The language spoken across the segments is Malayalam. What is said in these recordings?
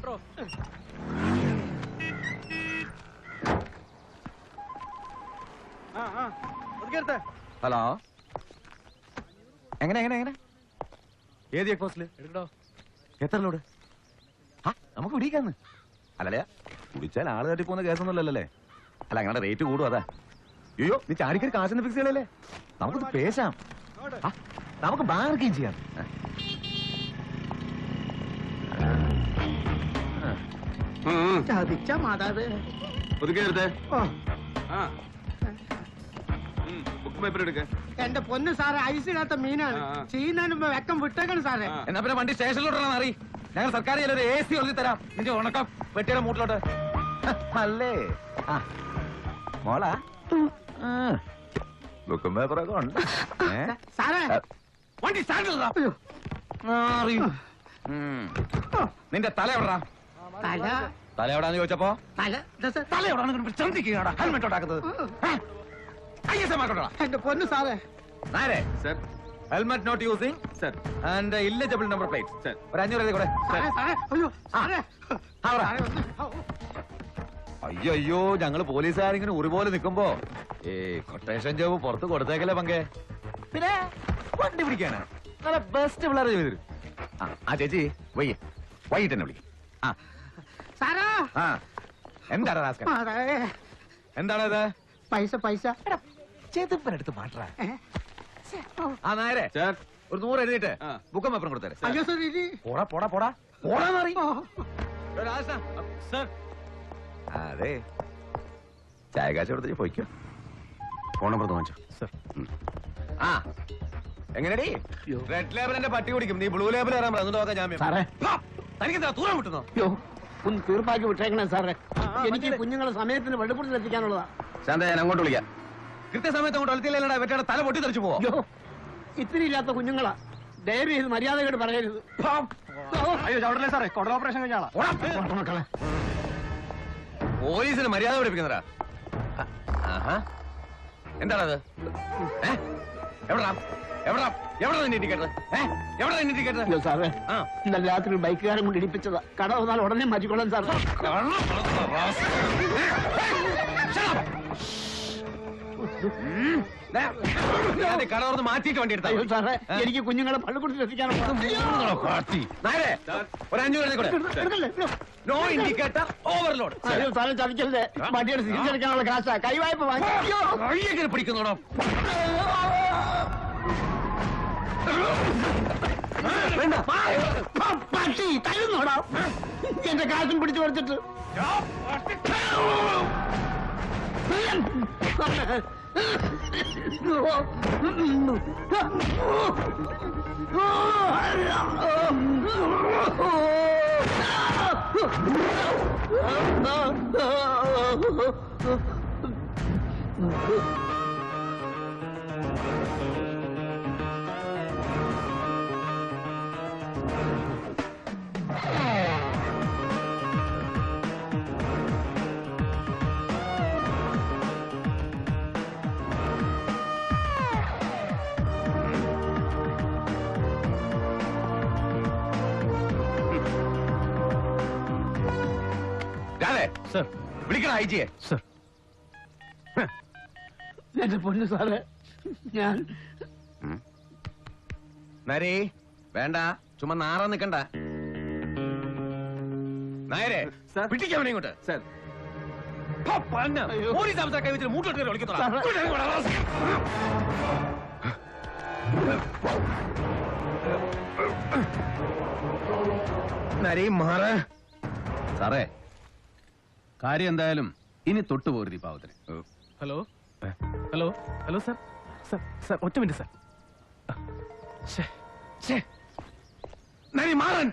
ബ്രോ. ഹലോ, എങ്ങനെ എങ്ങനെ എങ്ങനെ ഏത് ചെക്ക് പോസ്റ്റില് എടുക്കണോ? എത്ര ലോഡ്? നമുക്ക് പിടിക്കാന്ന്. അല്ലല്ലേ, കുടിച്ചാൽ ആള് തട്ടി പോകുന്ന കേസൊന്നുമല്ലല്ലേ? അല്ല, അങ്ങനെ റേറ്റ് കൂടും. അതാ. അയ്യോ, നീ ചാടിക്കൊരു കാശൊന്ന് ഫിക്സ് ചെയ്യലല്ലേ? നമുക്കിത് പേശാം. നമുക്ക് ബാർഗെയിൻ ചെയ്യാം. ചതിച്ച മാതാവ് എന്റെ പൊന്ന് സാറേ, ഐസിടാത്ത മീനാണ്. ചെയ്യുന്നതിന് മുമ്പ് വെക്കം വിട്ടേക്കണം സാറേ. എന്നാ പിന്നെ വണ്ടി സ്റ്റേഷനിലോട്ടാണ് മാറി. ഞങ്ങൾ സർക്കാർ ഒരു AC ഒഴുതി തരാം. നിന്റെ ഉണക്കം വെട്ടിയുടെ മൂട്ടിലോട്ട്. അല്ലേ മോളാ? ബുക്കും പേപ്പറൊക്കെ ഉണ്ട് സാറേ. വണ്ടി സ്റ്റാൻഡിൽ. നിന്റെ തല എവിടാ? തല തല എവിടാന്ന് ചോദിച്ചപ്പോ തല എവിടാണ് ചന്തിക്കുകയാണ് ഹെൽമെറ്റ് ഉണ്ടാക്കുന്നത്. എന്റെ പൊന്ന് സാറേ. നേരെ helmet not using sir and illegible number plate sir. ഒരു 500 എഴുതി കൂടെ. അയ്യോ, ഞങ്ങള് പോലീസുകാരിങ്ങനെ ഉറിപോലെ നിൽക്കുമ്പോ കൊട്ടേഷൻ ജോബ് പുറത്ത് കൊടുത്തേക്കല്ലേ പങ്കെ. പിന്നെ വണ്ടി പിടിക്കാനാ നല്ല ബെസ്റ്റ് പിള്ളേരെ ചെയ്തു തരും. ആ ചേച്ചി വൈകിട്ട് തന്നെ വിളിക്കും. എന്താണ് എന്താണത്? പൈസ പൈസ ചെതുപ്പനെടുത്ത് മാറ്റാ. ആ നേരെ ഒരു 100 എഴുതിട്ട് ബുക്കും പേപ്പറും കൊടുത്തേ. അയ്യോ സാർ, പോടാ പോടാ പോടാ പോടാ മാറി. അതെ, ചായ കാശ് കൊടുത്ത് പോയിക്കോ. ഫോൺ നമ്പർ വാങ്ങിച്ചോ സർ. ആ എങ്ങനെയാടി? റെഡ് ലേബലിന്റെ പട്ടി കുടിക്കും, നീ ബ്ലൂ ലേബിൾ കയറാൻ പറഞ്ഞു. നോക്കാം ജാമ്യം. തനിക്കെന്താ തൂരം വിട്ടുന്നോ? ഒന്ന് തീർപ്പാക്കി വിട്ടേക്കണേ സാറേ. എനിക്ക് കുഞ്ഞുങ്ങളെ സമയത്തിന് വെള്ളപ്പുറത്തിൽ എത്തിക്കാനുള്ളതാ. ശാന്ത, ഞാൻ അങ്ങോട്ട് വിളിക്കാം. കൃത്യസമയത്ത് അങ്ങോട്ട് വളർത്തിയില്ലടാ, വെറ്റയുടെ തല പൊട്ടി തെറിച്ചു പോവോ? ഇത്തിരി ഇല്ലാത്ത കുഞ്ഞുങ്ങളാ. ദയവ് ചെയ്ത് മര്യാദയോട് പറയരുത്. അയ്യോ ചവിടല്ലേ സാറേ, കൊടൽ ഓപ്പറേഷൻ കഴിഞ്ഞാളാ. പോലീസിന് മര്യാദ പഠിപ്പിക്കുന്നതാ. എന്താണത്? എവിടാ എവിടാ എവിടെ നിന്റെ ഇൻഡിക്കേറ്റർ? എവിടെ നിന്റെ ഇൻഡിക്കേറ്റർ? സാറേ, ഇന്നലെ രാത്രി ബൈക്കുകാരൻ കൊണ്ട് ഇടിപ്പിച്ചതാ. കട വന്നാൽ ഉടനെ മാറ്റിക്കൊള്ളാൻ സാർ. കടവർന്ന് മാറ്റിയിട്ട് വണ്ടി എടുത്താ സാറേ, എനിക്ക് കുഞ്ഞുങ്ങളെ പള്ളിക്കൂടത്തിൽ എത്തിക്കാനുള്ള ഒരു 500 കൂടെ. No indicator overload. സാറേ ചതിക്കല്ലേ, വണ്ടിയുടെ തിരിച്ചെടുക്കാനുള്ള കാശാ. കൈവായ്പ വാങ്ങി പിടിക്കുന്നോടോ? പട്ടി തരുന്നോടാ. എന്റെ കാശും പിടിച്ചു പറിച്ചിട്ട്. സർ, വിളിക്കണം ഐജിയെ. സർ, എന്റെ പൊന്നു സാറേ, ഞാൻ നരേ വേണ്ട, ചുമ്മാ നാറാൻ നിക്കണ്ട. നായരെ പിടിക്കാൻ ഇങ്ങോട്ട്. സർ, പോലീസ് അവസ്ഥ കൈവച്ചിട്ട് മൂട്ടോട്ട് കയറി വിളിക്കത്തോളാം. നരേ മാറ്. സാറേ, കാര്യം എന്തായാലും ഇനി തൊട്ടുപോരുത് ഈ പാവത്തിന്. Hello hello hello sir, sir sir ഒറ്റ മിനിറ്റ് സാർ. നരി മാറൻ.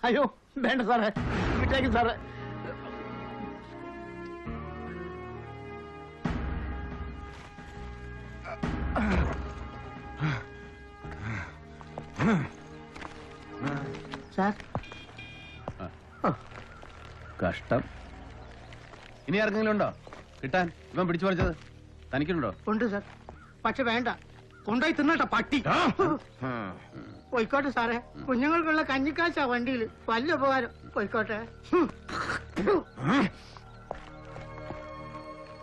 അയ്യോ വേണ്ട സാറേ, വിട്ടേക്കും സാറേ. സാർ കഷ്ടം. ഇനി ആർക്കെങ്കിലും ഉണ്ടോ കിട്ടാൻ? ഇവൻ പിടിച്ചു പറിച്ചത് തനിക്കുണ്ടോ? ഉണ്ട് സാർ, പക്ഷെ വേണ്ട, കൊണ്ടുപോയി തിന്നട്ടെ പട്ടി. പോയിക്കോട്ടെ സാറേ, കുഞ്ഞുങ്ങൾക്കുള്ള കഞ്ഞിക്കാശാ വണ്ടിയിൽ. വലിയ ഉപകാരം. പോയിക്കോട്ടെ.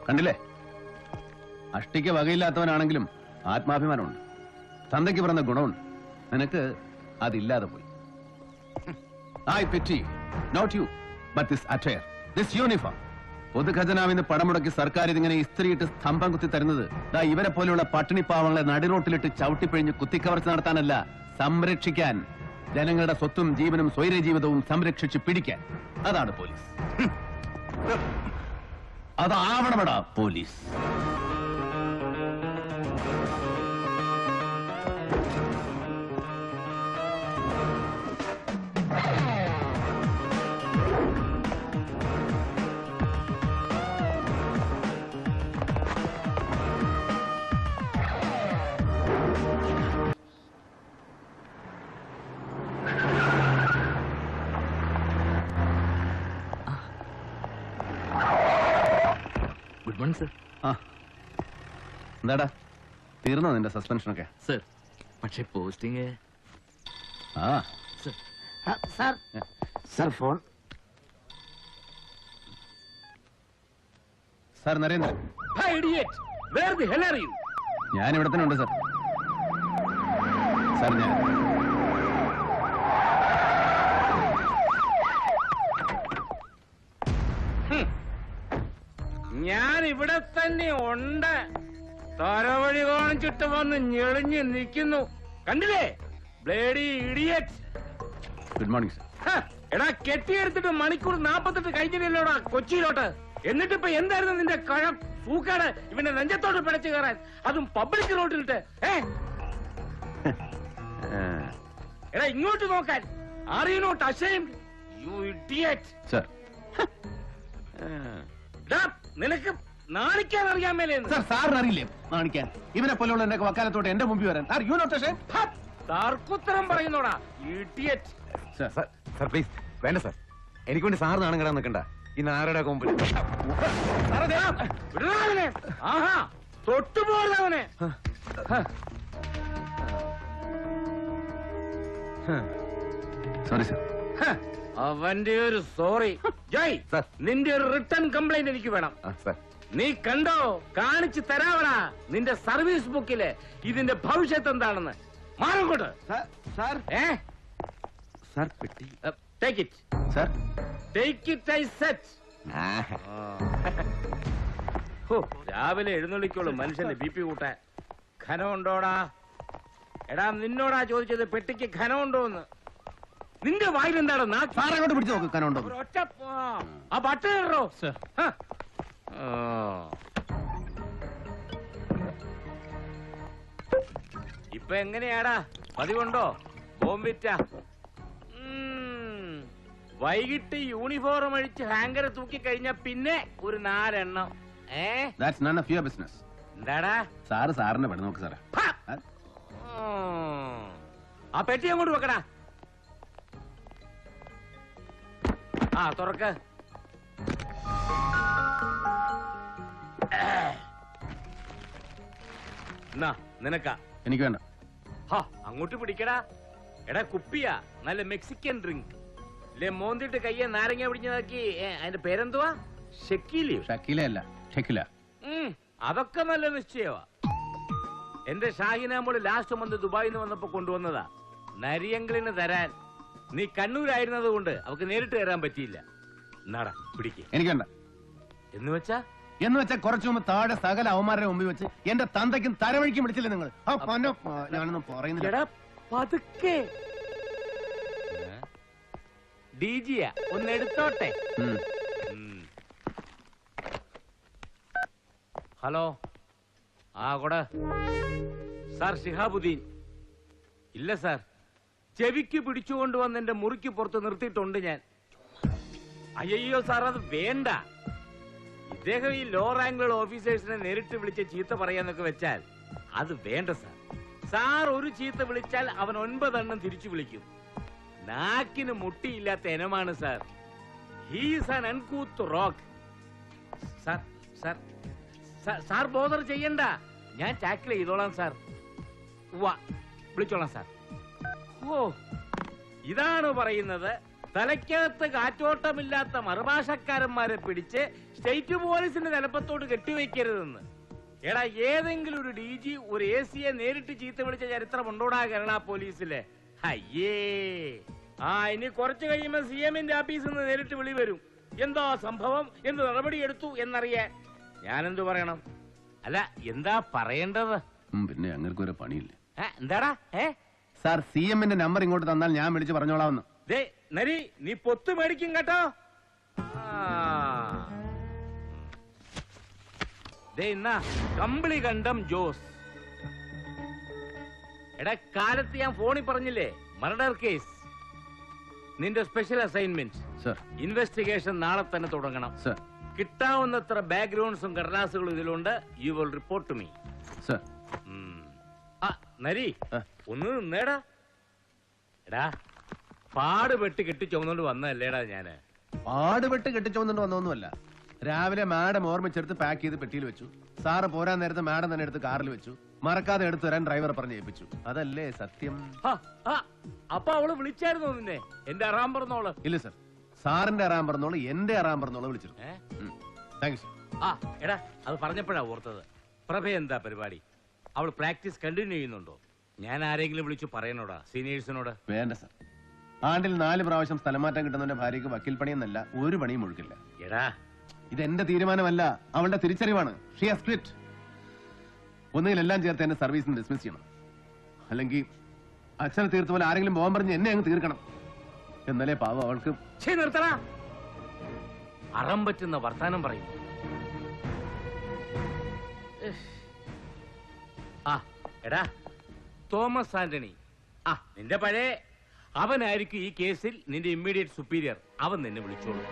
കണ്ടില്ലേ, അഷ്ടിക്ക് വകയില്ലാത്തവനാണെങ്കിലും ആത്മാഭിമാനമുണ്ട്, തന്തയ്ക്ക് പറഞ്ഞ ഗുണമുണ്ട്. നിനക്ക് അതില്ലാതെ പോയി. I pity not you but this attire, this uniform. പൊതുഖജനാവിന്ന് പണം മുടക്കി സർക്കാർ ഇതിങ്ങനെ ഇസ്ത്രീയിട്ട് സ്തംഭം കുത്തി തരുന്നത് ഇവരെ പോലെയുള്ള പട്ടിണി പാവങ്ങളെ നടിറോട്ടിലിട്ട് ചവിട്ടിപ്പിഴിഞ്ഞ് കുത്തിക്കവർച്ച നടത്താനല്ല, സംരക്ഷിക്കാൻ. ജനങ്ങളുടെ സ്വത്തും ജീവനും സ്വൈര ജീവിതവും സംരക്ഷിച്ച് പിടിക്കാൻ. അതാണ് പോലീസ്. അതാവണമെടാ പോലീസ്. Good morning sir. എന്താടാ, തീർന്നോ നിന്റെ സസ്പെൻഷനൊക്കെ? സർ, പക്ഷേ പോസ്റ്റിംഗ്. ആ sir sir phone. Sir Narendran. ഞാൻ ഇവിടെ തന്നെ ഉണ്ട് സാർ. സാർ ഞാൻ ഇവിടെ തന്നെ ഉണ്ട്. തരവഴി കാണിച്ചിട്ട് വന്ന് ഞെളിഞ്ഞ് നിൽക്കുന്നു. കണ്ടില്ലേ bloody idiot. Good morning sir. എടാ, കെട്ടിയെടുത്തിട്ട് മണിക്കൂർ 48 കഴിഞ്ഞില്ലല്ലോടാ കൊച്ചിയിലോട്ട്. എന്നിട്ടിപ്പോ എന്തായിരുന്നു നിന്റെ കഴം സൂക്കാട് ഇവന്റെ നെഞ്ചത്തോട്ട് പിടച്ചു കയറാൻ, അതും പബ്ലിക് റോഡിലിട്ട്. എടാ ഇങ്ങോട്ട് നോക്കാൻ. Are you not ashamed you idiot? Sir നിനക്ക് നാണിക്കാൻ അറിയാൻ മേലെന്ന്. സാർ സാറിന് അറിയില്ലേ നാണിക്കാൻ? ഇവനെ പോലെയുള്ള എന്റെ വക്കാലത്തോട്ട് എന്റെ മുമ്പിൽ വരാൻ. Are you not ashamed? തർക്കുത്തരം പറയുന്നോടാ ഇഡിയറ്റ്. സാർ പ്ലീസ്, വേണ്ട സാർ. എനിക്ക് വേണ്ടി സാർ നാണം കിടാൻ നിൽക്കണ്ട. ഈ നാരുടെ കൊമ്പിൽ ആഹാ തൊട്ടുപോകുന്നവനെ. Sorry sir. അവന്റെ ഒരു സോറി. ജയ്, നിന്റെ ഒരു റിട്ടേൺ കംപ്ലൈന്റ് എനിക്ക് വേണം. നീ കണ്ടോ, കാണിച്ചു തരാവടാ നിന്റെ സർവീസ് ബുക്കില് ഇതിന്റെ ഭവിഷ്യത്ത് എന്താണെന്ന്. മാറങ്ങോട്ട്. സാർ സാർ പെട്ടി. Take it sir. Take it I set. രാവിലെ എഴുന്നള്ളിക്കോളൂ മനുഷ്യന്റെ ബി പി കൂട്ടാൻ. ഖനമുണ്ടോടാ? എടാ നിന്നോടാ ചോദിച്ചത് പെട്ടിക്ക് ഖനമുണ്ടോന്ന്. നിന്റെ വായിൽ എന്താണ്? സാറങ്ങോട്ട് പിടിച്ചു നോക്ക് കനുണ്ടോ. ഒറ്റ ആ ബട്ട കയറോ. ഇപ്പൊ എങ്ങനെയാടാ, പതിവുണ്ടോ? ബോംബിറ്റ. വൈകിട്ട് യൂണിഫോം അഴിച്ച് ഹാങ്കർ തൂക്കി കഴിഞ്ഞ പിന്നെ ഒരു 4 എണ്ണം. That's none of your business. എന്താടാ? സാറ് സാറിനെ പെടുന്ന നോക്ക് സാറേ. ആ പെട്ടി അങ്ങോട്ട് വെക്കടാ. ആ തുറക്ക. നിനക്കാ? എനിക്ക് വേണ്ട. അങ്ങോട്ട് പിടിക്കടാ. എടാ കുപ്പിയാ, നല്ല മെക്സിക്കൻ ഡ്രിങ്ക്. മോന്തിട്ട് കയ്യെ നാരങ്ങ പിടിഞ്ഞതാക്കി. അതിന്റെ പേരെന്തുവാ? ഷക്കീലിയോ? ഷക്കീലയല്ല, ഷക്കില. അതൊക്കെ നല്ല നിശ്ചയമാ. എന്റെ ഷാഹിനാമോള് ലാസ്റ്റ് മന്ത് ദുബായിൽ നിന്ന് വന്നപ്പോ കൊണ്ടുവന്നതാ. നരിയങ്കളിന് തരാൻ. നീ കണ്ണൂരായിരുന്നത് കൊണ്ട് അവക്ക് നേരിട്ട് തരാൻ പറ്റിയില്ല. എന്നാടാ പിടിക്ക്. എനിക്ക് വേണ്ട. എന്ന് വെച്ചാ കുറച്ചു മുമ്പ് താഴെ സകല അവന്മാരുടെ മുമ്പിൽ വെച്ച് എന്റെ തന്തയ്ക്കും തരവഴിക്കും പിടിച്ചില്ലേ നിങ്ങൾ? ഞാനൊന്നും പറയുന്നില്ല. പതുക്കെ. ഡിജിയാ, ഒന്ന് എടുത്തോട്ടെ. ഹലോ. ആ കൊട. സാർ ഷിഹാബുദ്ദീൻ. ഇല്ല സാർ, ചെവിക്ക് പിടിച്ചുകൊണ്ടുവന്ന് എന്റെ മുറിക്ക് പുറത്ത് നിർത്തിയിട്ടുണ്ട് ഞാൻ. അയ്യോ സാർ, അത് വേണ്ട. ഇദ്ദേഹം ഈ ലോ റാങ്കുള്ള ഓഫീസേഴ്സിനെ നേരിട്ട് വിളിച്ച് ചീത്ത പറയാന്നൊക്കെ വെച്ചാൽ അത് വേണ്ട സാർ. സാർ ഒരു ചീത്ത വിളിച്ചാൽ അവൻ 9 എണ്ണം തിരിച്ചു വിളിക്കും. നാക്കിന് മുട്ടിയില്ലാത്ത ഇനമാണ് sir. He's an അൺകൂത്ത് rock. Sir sir sir bother ചെയ്യണ്ട, ഞാൻ ടാക്കിൾ ചെയ്തോളാം സാർ. വിളിച്ചോളാം സാർ. ഓ, ഇതാണ് പറയുന്നത് തലയ്ക്കകത്ത് കാറ്റോട്ടമില്ലാത്ത മറുഭാഷക്കാരന്മാരെ പിടിച്ച് സ്റ്റേറ്റ് പോലീസിന്റെ തലപ്പത്തോട് കെട്ടിവെക്കരുതെന്ന്. എടാ, ഏതെങ്കിലും ഒരു DG ഒരു AC നേരിട്ട് ചീത്ത വിളിച്ച ചരിത്രം ഉണ്ടോടാ കേരള പോലീസിലെ? അയ്യേ. ഇനി കുറച്ച് കഴിയുമ്പോ CM-ന്റെ ഓഫീസിൽ നിന്ന് നേരിട്ട് വിളി വരും. എന്താ സംഭവം, എന്ത് നടപടിയെടുത്തു എന്നറിയാൻ. ഞാനെന്തു പറയണം? അല്ല, എന്താ പറയേണ്ടത്? പിന്നെ അങ്ങനെ ഒരു പണിയില്ല. എന്താടാ? സാർ, CM-ന്റെ നമ്പർ ഇങ്ങോട്ട് തന്നാൽ ഞാൻ വിളിച്ച് പറഞ്ഞോളാമെന്ന്. നരി, നീ പൊത്ത് മേടിക്കും കേട്ടോ. കമ്പിളി കണ്ടം ജോസ്. എടാ, കാലത്ത് ഞാൻ ഫോണിൽ പറഞ്ഞില്ലേ മർഡർ കേസ്. നിന്റെ സ്പെഷ്യൽ അസൈൻമെന്റ് ഇൻവെസ്റ്റിഗേഷൻ നാളെ തന്നെ തുടങ്ങണം. കിട്ടാവുന്നത്ര ബാക്ക്ഗ്രൗണ്ട്സും കടലാസുകളും ഇതിലുണ്ട്. You will report to me. Nari, ഒന്ന് നിന്നേടാ. എടാ, പാടുപെട്ട് കെട്ടിച്ചോന്നോണ്ട് വന്നല്ലേടാ ഞാന്. പാടുപെട്ട് കെട്ടിച്ചോന്നുകൊണ്ട് വന്നൊന്നുമല്ല. രാവിലെ മാഡം ഓർമ്മിച്ചെടുത്ത് പാക്ക് ചെയ്ത് പെട്ടിയിൽ വെച്ചു. സാറ് പോരാൻ നേരത്തെ മാഡം തന്നെ എടുത്ത് കാറിൽ വെച്ചു. മറക്കാതെ എടുത്തു തരാൻ ഡ്രൈവർ പറഞ്ഞ് ഏൽപ്പിച്ചു. അതല്ലേ സത്യം? അപ്പൊ അവള് വിളിച്ചായിരുന്നോ നിന്നെ? എന്റെ അറാം പറഞ്ഞോള്? ഇല്ല സർ, സാറിന്റെ അറാം പറഞ്ഞോള് എന്റെ അറാം പറഞ്ഞോള് വിളിച്ചിരുന്നു. Thank you sir. എടാ, അത് പറഞ്ഞപ്പോഴാ ഓർത്തത്. പ്രഭ എന്താ പരിപാടി? അവൾ പ്രാക്ടീസ് കണ്ടിന്യൂ ചെയ്യുന്നുണ്ടോ? ഞാൻ ആരെങ്കിലും വിളിച്ചു പറയണോടാ സീനിയേഴ്സിനോട്? വേണ്ട സർ. ആണ്ടിൽ 4 പ്രാവശ്യം സ്ഥലം മാറ്റം കിട്ടുന്നവന്റെ ഭാര്യയ്ക്ക് വക്കീൽ പണിയെന്നല്ല ഒരു പണിയും ഒഴുക്കില്ല. എടാ, ഇതെന്റെ തീരുമാനമല്ല, അവളുടെ തിരിച്ചറിവാണ്. She has quit. ഒന്നുകിൽ എല്ലാം ചേർത്ത് എന്നെ സർവീസിന് ഡിസ്മിസ് ചെയ്യണം, അല്ലെങ്കിൽ അച്ഛനെ തീർത്ത പോലെ ആരെങ്കിലും പോകാൻ പറഞ്ഞ് എന്നെ അങ്ങ് തീർക്കണം. എന്നാലേ പാവം അവൾക്ക്. നിർത്തടാ, അറം പറ്റുന്ന വർത്താനം പറയും. എടാ, തോമസ് ആന്റണി, നിന്റെ പഴയ അവനായിരിക്കും ഈ കേസിൽ നിന്റെ ഇമ്മീഡിയറ്റ് സുപ്പീരിയർ. അവൻ നിന്നെ വിളിച്ചോളൂ.